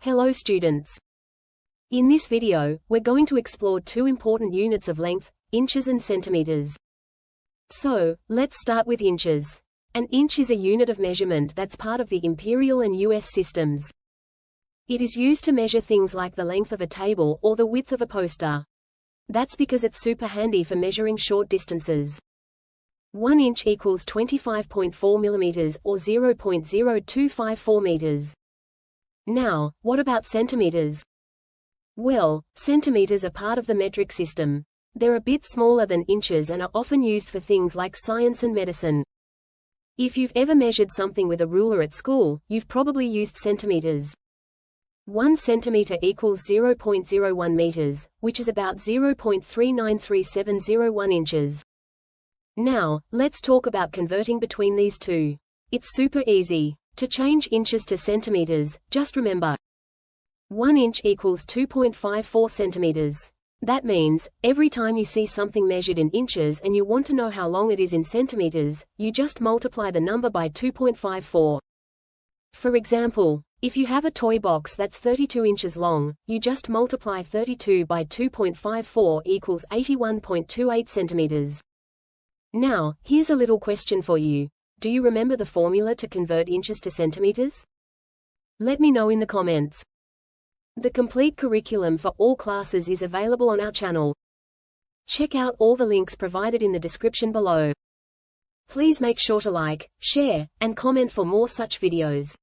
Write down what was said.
Hello students. In this video, we're going to explore two important units of length, inches and centimeters. So, let's start with inches. An inch is a unit of measurement that's part of the imperial and US systems. It is used to measure things like the length of a table or the width of a poster. That's because it's super handy for measuring short distances. 1 inch equals 25.4 millimeters or 0.0254 meters. Now, what about centimeters? Well, centimeters are part of the metric system. They're a bit smaller than inches and are often used for things like science and medicine. If you've ever measured something with a ruler at school, you've probably used centimeters. 1 centimetre equals 0.01 meters, which is about 0.393701 inches. Now, let's talk about converting between these two. It's super easy. To change inches to centimeters, just remember 1 inch equals 2.54 centimeters. That means, every time you see something measured in inches and you want to know how long it is in centimeters, you just multiply the number by 2.54. For example, if you have a toy box that's 32 inches long, you just multiply 32 by 2.54 equals 81.28 centimeters. Now, here's a little question for you. Do you remember the formula to convert inches to centimeters? Let me know in the comments. The complete curriculum for all classes is available on our channel. Check out all the links provided in the description below. Please make sure to like, share, and comment for more such videos.